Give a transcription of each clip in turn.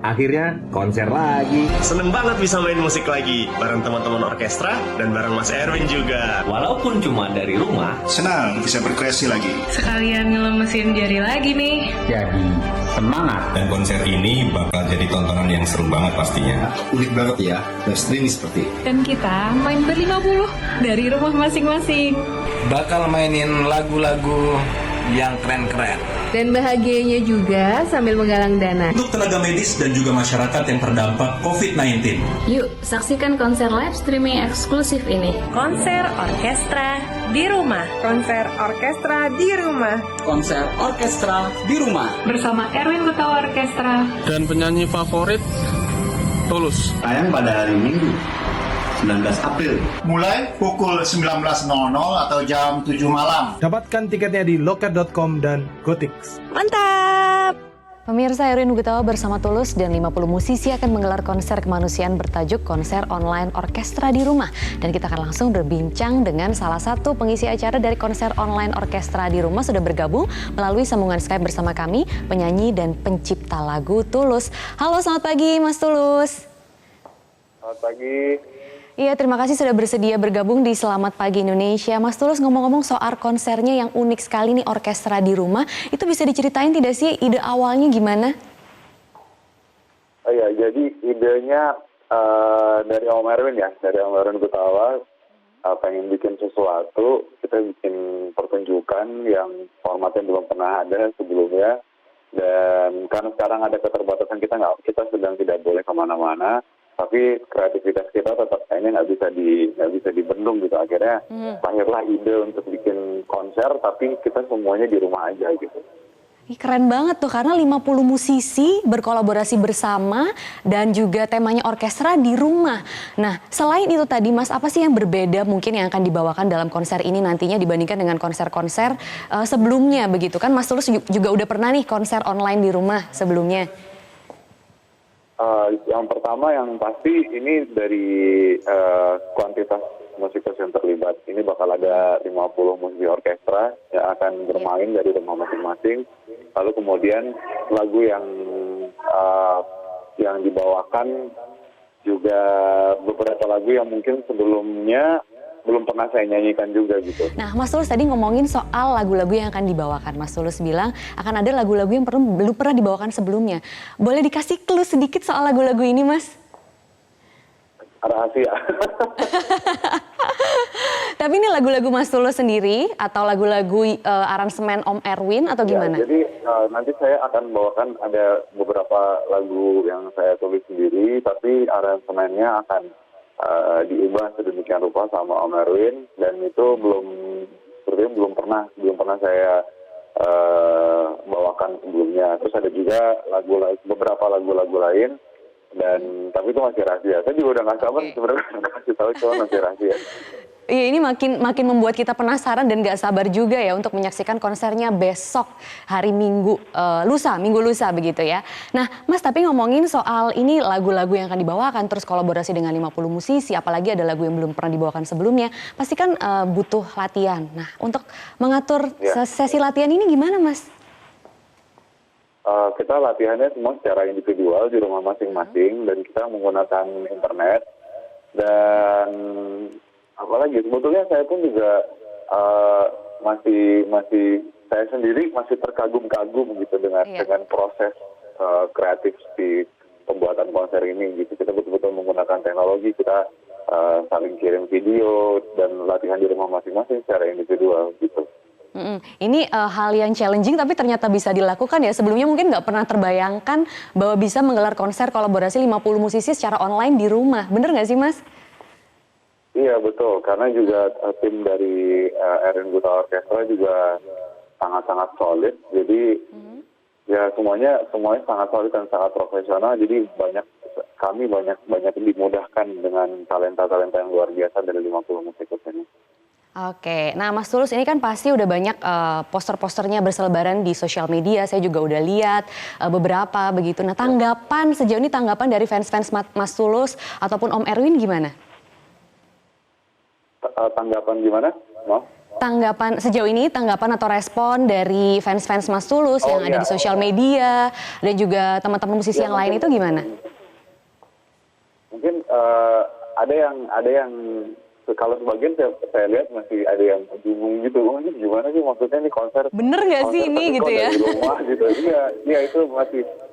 akhirnya konser lagi. Seneng banget bisa main musik lagi bareng teman-teman orkestra dan bareng Mas Erwin juga. Walaupun cuma dari rumah, Senang bisa berkreasi lagi. Sekalian ngelemesin jari lagi nih. jadi semangat. Dan konser ini bakal jadi tontonan yang seru banget pastinya. Unik banget ya, live streaming seperti Dan kita main ber-50 dari rumah masing-masing. Bakal mainin lagu-lagu yang keren-keren. Dan bahagianya juga sambil menggalang dana. Untuk tenaga medis dan juga masyarakat yang terdampak COVID-19. Yuk, saksikan konser live streaming eksklusif ini. Konser orkestra di rumah. Konser orkestra di rumah. Konser orkestra di rumah. Bersama Erwin Gutawa Orkestra. Dan penyanyi favorit, Tulus. Tayang pada hari Minggu 19 April. mulai pukul 19.00 atau jam 7 malam. Dapatkan tiketnya di loket.com dan Gotix. Mantap! Pemirsa, Erwin Gutawa bersama Tulus dan 50 musisi akan menggelar konser kemanusiaan bertajuk Konser Online Orkestra di Rumah. Dan kita akan langsung berbincang dengan salah satu pengisi acara dari Konser Online Orkestra di Rumah. Sudah bergabung melalui sambungan Skype bersama kami, penyanyi dan pencipta lagu Tulus. Halo, selamat pagi Mas Tulus. Selamat pagi. Iya, terima kasih sudah bersedia bergabung di Selamat Pagi Indonesia. Mas Tulus, ngomong-ngomong soal konsernya yang unik sekali nih, Orkestra di Rumah, itu bisa diceritain tidak sih ide awalnya gimana? Oh ya, jadi idenya dari Om Erwin ya, dari Om Erwin Gutawa, pengen bikin sesuatu, kita bikin pertunjukan yang formatnya belum pernah ada sebelumnya, dan karena sekarang ada keterbatasan kita sedang tidak boleh kemana-mana. Tapi kreativitas kita tetap kayaknya nggak bisa dibendung gitu. Akhirnya lahirlah ide untuk bikin konser, tapi kita semuanya di rumah aja gitu. Keren banget tuh, karena 50 musisi berkolaborasi bersama dan juga temanya orkestra di rumah. Nah, selain itu tadi Mas, apa sih yang berbeda mungkin yang akan dibawakan dalam konser ini nantinya dibandingkan dengan konser-konser sebelumnya begitu kan? Mas Tulus juga udah pernah nih konser online di rumah sebelumnya. Yang pertama yang pasti ini dari kuantitas musikus yang terlibat. Ini bakal ada 50 musisi orkestra yang akan bermain dari rumah masing-masing. Lalu kemudian lagu yang dibawakan juga beberapa lagu yang mungkin sebelumnya belum pernah saya nyanyikan juga gitu. Nah, Mas Tulus tadi ngomongin soal lagu-lagu yang akan dibawakan. Mas Tulus bilang akan ada lagu-lagu yang belum pernah dibawakan sebelumnya. Boleh dikasih clue sedikit soal lagu-lagu ini, Mas? Rahasia. Tapi ini lagu-lagu Mas Tulus sendiri atau lagu-lagu aransemen Om Erwin atau gimana? Ya, jadi nanti saya akan bawakan ada beberapa lagu yang saya tulis sendiri, tapi aransemennya akan diubah sedemikian rupa sama Om Erwin, dan itu belum pernah saya bawakan sebelumnya. Terus ada juga beberapa lagu-lagu lain, dan tapi itu masih rahasia. Saya juga udah nggak sabar sebenarnya kasih tahu, cuma masih rahasia. Iya, ini makin membuat kita penasaran dan gak sabar juga ya untuk menyaksikan konsernya besok hari Minggu lusa begitu ya. Nah Mas, tapi ngomongin soal ini lagu-lagu yang akan dibawakan terus kolaborasi dengan 50 musisi, apalagi ada lagu yang belum pernah dibawakan sebelumnya, pasti kan butuh latihan. Nah, untuk mengatur sesi latihan ini gimana Mas? Kita latihannya semua secara individual di rumah masing-masing, dan kita menggunakan internet. Dan apalagi sebetulnya saya pun juga masih saya sendiri masih terkagum-kagum gitu dengan proses kreatif di pembuatan konser ini gitu. Kita betul-betul menggunakan teknologi, kita saling kirim video dan latihan di rumah masing-masing secara individual gitu. Ini hal yang challenging tapi ternyata bisa dilakukan ya. Sebelumnya mungkin nggak pernah terbayangkan bahwa bisa menggelar konser kolaborasi 50 musisi secara online di rumah. Bener nggak sih Mas? Iya betul, karena juga tim dari Erwin Gutawa Orkestra juga sangat-sangat solid. Jadi ya semuanya sangat solid dan sangat profesional. Jadi kami banyak dimudahkan dengan talenta-talenta yang luar biasa dari 50 musikus ini. Oke, nah Mas Tulus ini kan pasti udah banyak poster-posternya berselebaran di sosial media. Saya juga udah lihat beberapa begitu. Nah sejauh ini tanggapan dari fans-fans Mas Tulus ataupun Om Erwin gimana? Tanggapan gimana? Tanggapan sejauh ini, tanggapan atau respon dari fans-fans Mas Tulus yang ada di sosial media dan juga teman-teman musisi yang lain itu gimana? Mungkin ada yang kalau sebagian saya lihat masih ada yang bingung gitu, ini gimana sih maksudnya nih konser? Bener nggak sih ini gitu ya? Dari rumah gitu, iya itu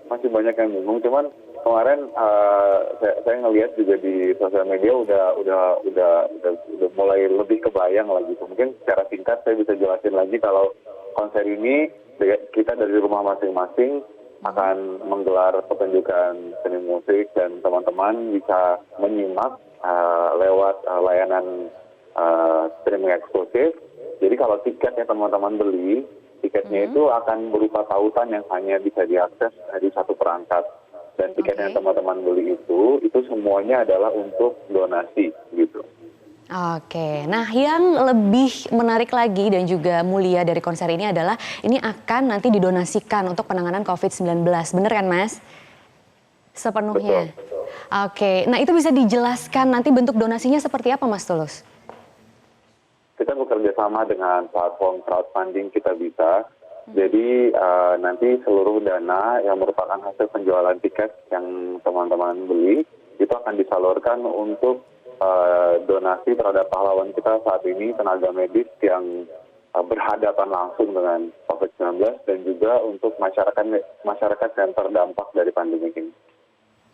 masih banyak yang bingung. Cuman kemarin saya ngelihat juga di sosial media udah mulai lebih kebayang lah gitu. Mungkin secara singkat saya bisa jelasin lagi kalau konser ini kita dari rumah masing-masing akan menggelar pertunjukan seni musik dan teman-teman bisa menyimak lewat layanan streaming eksklusif. Jadi kalau tiketnya teman-teman beli, tiketnya itu akan berupa tautan yang hanya bisa diakses dari satu perangkat. Dan tiket yang teman-teman beli itu semuanya adalah untuk donasi gitu. Oke, nah yang lebih menarik lagi dan juga mulia dari konser ini adalah ini akan nanti didonasikan untuk penanganan COVID-19, bener kan Mas? Sepenuhnya. Betul. Oke, nah itu bisa dijelaskan nanti bentuk donasinya seperti apa Mas Tulus? Kita bekerja sama dengan platform crowdfunding Kita Bisa. Jadi nanti seluruh dana yang merupakan hasil penjualan tiket yang teman-teman beli itu akan disalurkan untuk donasi terhadap pahlawan kita saat ini, tenaga medis yang berhadapan langsung dengan COVID-19 dan juga untuk masyarakat yang terdampak dari pandemi ini.